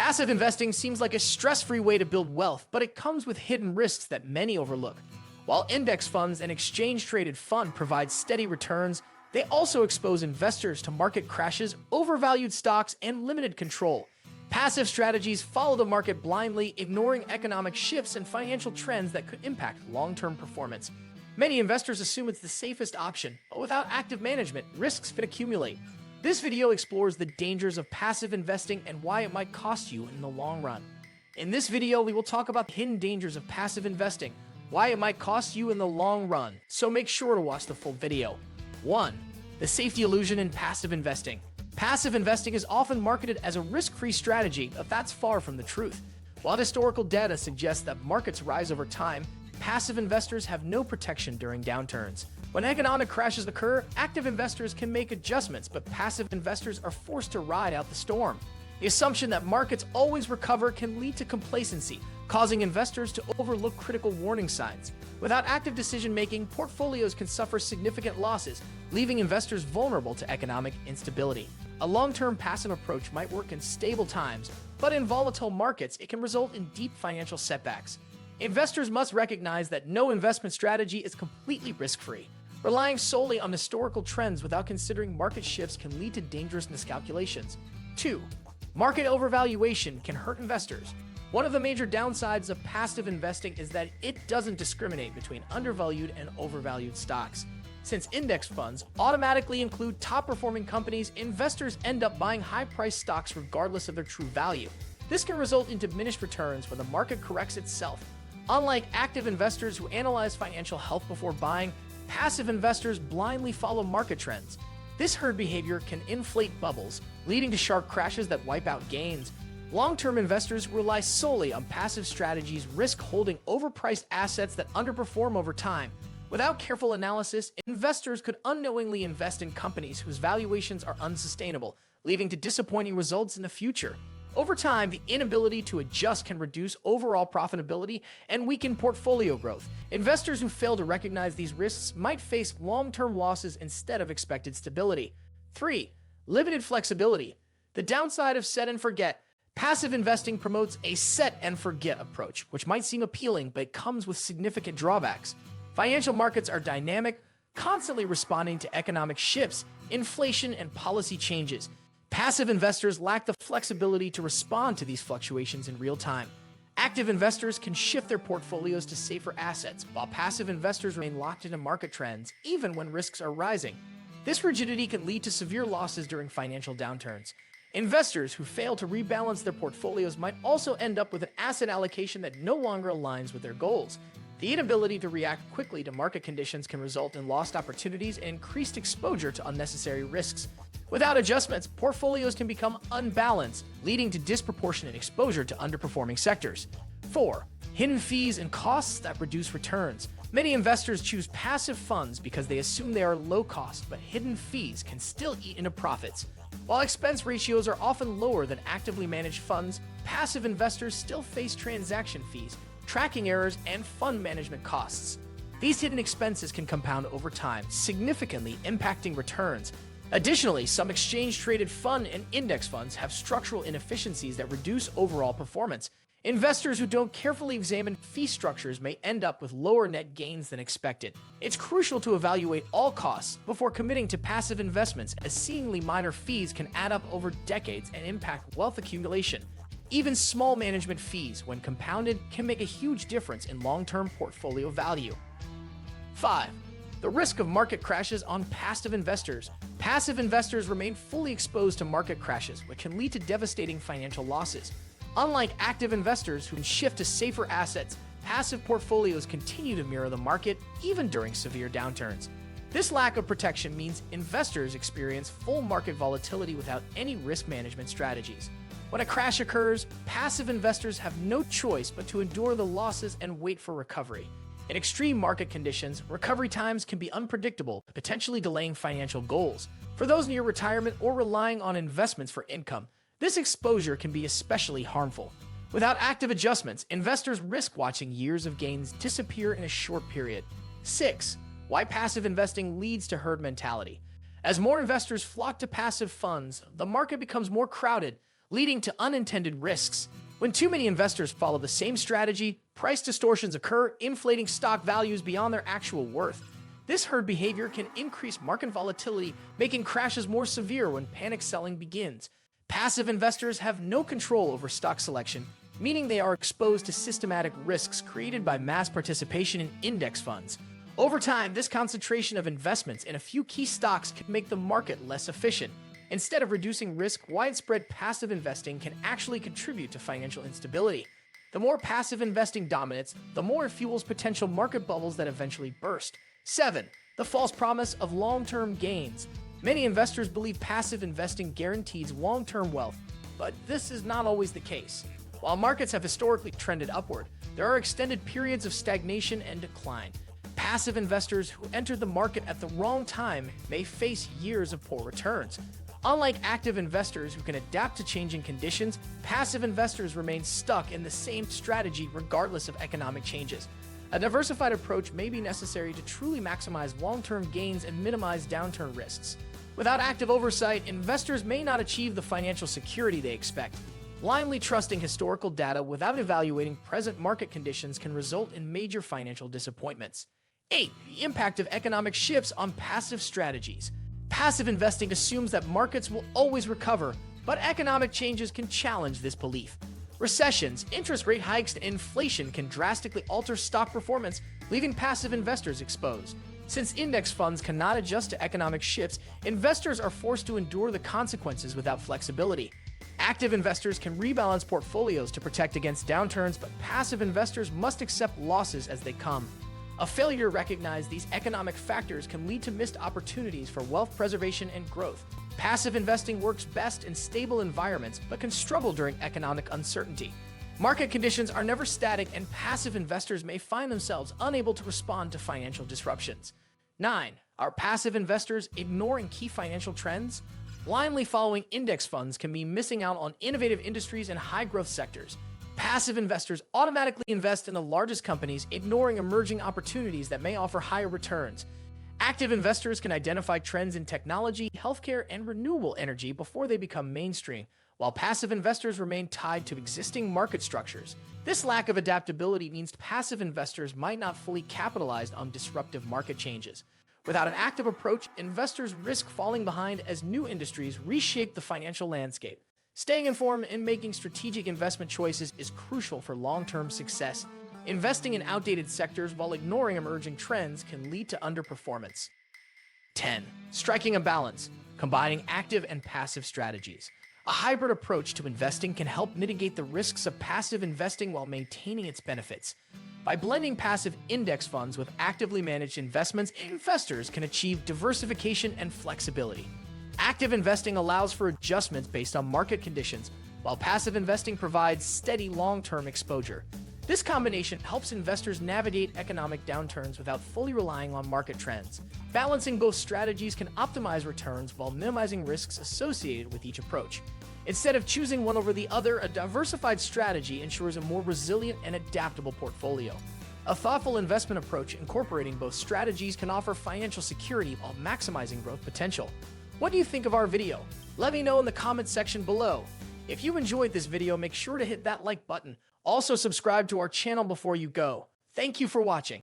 Passive investing seems like a stress-free way to build wealth, but it comes with hidden risks that many overlook. While index funds and exchange-traded fund provide steady returns, they also expose investors to market crashes, overvalued stocks, and limited control. Passive strategies follow the market blindly, ignoring economic shifts and financial trends that could impact long-term performance. Many investors assume it's the safest option, but without active management, risks can accumulate. This video explores the dangers of passive investing and why it might cost you in the long run. In this video, we will talk about the hidden dangers of passive investing, why it might cost you in the long run, so make sure to watch the full video. 1. The safety illusion in passive investing. Passive investing is often marketed as a risk-free strategy, but that's far from the truth. While historical data suggests that markets rise over time, passive investors have no protection during downturns. When economic crashes occur, active investors can make adjustments, but passive investors are forced to ride out the storm. The assumption that markets always recover can lead to complacency, causing investors to overlook critical warning signs. Without active decision-making, portfolios can suffer significant losses, leaving investors vulnerable to economic instability. A long-term passive approach might work in stable times, but in volatile markets, it can result in deep financial setbacks. Investors must recognize that no investment strategy is completely risk-free. Relying solely on historical trends without considering market shifts can lead to dangerous miscalculations. 2. Market overvaluation can hurt investors. One of the major downsides of passive investing is that it doesn't discriminate between undervalued and overvalued stocks. Since index funds automatically include top-performing companies, investors end up buying high-priced stocks regardless of their true value. This can result in diminished returns when the market corrects itself. Unlike active investors who analyze financial health before buying, passive investors blindly follow market trends. This herd behavior can inflate bubbles, leading to sharp crashes that wipe out gains. Long-term investors who rely solely on passive strategies risk holding overpriced assets that underperform over time. Without careful analysis, investors could unknowingly invest in companies whose valuations are unsustainable, leading to disappointing results in the future. Over time, the inability to adjust can reduce overall profitability and weaken portfolio growth. Investors who fail to recognize these risks might face long-term losses instead of expected stability. 3. Limited flexibility. The downside of set and forget. Passive investing promotes a set and forget approach, which might seem appealing, but it comes with significant drawbacks. Financial markets are dynamic, constantly responding to economic shifts, inflation, and policy changes. Passive investors lack the flexibility to respond to these fluctuations in real time. Active investors can shift their portfolios to safer assets, while passive investors remain locked into market trends, even when risks are rising. This rigidity can lead to severe losses during financial downturns. Investors who fail to rebalance their portfolios might also end up with an asset allocation that no longer aligns with their goals. The inability to react quickly to market conditions can result in lost opportunities and increased exposure to unnecessary risks. Without adjustments, portfolios can become unbalanced, leading to disproportionate exposure to underperforming sectors. 4. Hidden fees and costs that reduce returns. Many investors choose passive funds because they assume they are low cost, but hidden fees can still eat into profits. While expense ratios are often lower than actively managed funds, passive investors still face transaction fees, tracking errors, and fund management costs. These hidden expenses can compound over time, significantly impacting returns. Additionally, some exchange-traded fund and index funds have structural inefficiencies that reduce overall performance. Investors who don't carefully examine fee structures may end up with lower net gains than expected. It's crucial to evaluate all costs before committing to passive investments, as seemingly minor fees can add up over decades and impact wealth accumulation. Even small management fees, when compounded, can make a huge difference in long-term portfolio value. 5. The risk of market crashes on passive investors. Passive investors remain fully exposed to market crashes, which can lead to devastating financial losses. Unlike active investors who can shift to safer assets, passive portfolios continue to mirror the market even during severe downturns. This lack of protection means investors experience full market volatility without any risk management strategies. When a crash occurs, passive investors have no choice but to endure the losses and wait for recovery. In extreme market conditions, recovery times can be unpredictable, potentially delaying financial goals. For those near retirement or relying on investments for income, this exposure can be especially harmful. Without active adjustments, investors risk watching years of gains disappear in a short period. 6. Why passive investing leads to herd mentality. As more investors flock to passive funds, the market becomes more crowded, leading to unintended risks. When too many investors follow the same strategy, price distortions occur, inflating stock values beyond their actual worth. This herd behavior can increase market volatility, making crashes more severe when panic selling begins. Passive investors have no control over stock selection, meaning they are exposed to systematic risks created by mass participation in index funds. Over time, this concentration of investments in a few key stocks can make the market less efficient. Instead of reducing risk, widespread passive investing can actually contribute to financial instability. The more passive investing dominates, the more it fuels potential market bubbles that eventually burst. 7. The false promise of long-term gains. Many investors believe passive investing guarantees long-term wealth, but this is not always the case. While markets have historically trended upward, there are extended periods of stagnation and decline. Passive investors who entered the market at the wrong time may face years of poor returns. Unlike active investors who can adapt to changing conditions, passive investors remain stuck in the same strategy regardless of economic changes. A diversified approach may be necessary to truly maximize long-term gains and minimize downturn risks. Without active oversight, investors may not achieve the financial security they expect. Blindly trusting historical data without evaluating present market conditions can result in major financial disappointments. 8. The impact of economic shifts on passive strategies. Passive investing assumes that markets will always recover, but economic changes can challenge this belief. Recessions, interest rate hikes, and inflation can drastically alter stock performance, leaving passive investors exposed. Since index funds cannot adjust to economic shifts, investors are forced to endure the consequences without flexibility. Active investors can rebalance portfolios to protect against downturns, but passive investors must accept losses as they come. A failure to recognize these economic factors can lead to missed opportunities for wealth preservation and growth. Passive investing works best in stable environments, but can struggle during economic uncertainty. Market conditions are never static, and passive investors may find themselves unable to respond to financial disruptions. 9. Are passive investors ignoring key financial trends? Blindly following index funds can mean missing out on innovative industries and high-growth sectors. Passive investors automatically invest in the largest companies, ignoring emerging opportunities that may offer higher returns. Active investors can identify trends in technology, healthcare, and renewable energy before they become mainstream, while passive investors remain tied to existing market structures. This lack of adaptability means passive investors might not fully capitalize on disruptive market changes. Without an active approach, investors risk falling behind as new industries reshape the financial landscape. Staying informed and making strategic investment choices is crucial for long-term success. Investing in outdated sectors while ignoring emerging trends can lead to underperformance. 10. Striking a balance, combining active and passive strategies. A hybrid approach to investing can help mitigate the risks of passive investing while maintaining its benefits. By blending passive index funds with actively managed investments, investors can achieve diversification and flexibility. Active investing allows for adjustments based on market conditions, while passive investing provides steady long-term exposure. This combination helps investors navigate economic downturns without fully relying on market trends. Balancing both strategies can optimize returns while minimizing risks associated with each approach. Instead of choosing one over the other, a diversified strategy ensures a more resilient and adaptable portfolio. A thoughtful investment approach incorporating both strategies can offer financial security while maximizing growth potential. What do you think of our video? Let me know in the comments section below. If you enjoyed this video, make sure to hit that like button. Also, subscribe to our channel before you go. Thank you for watching.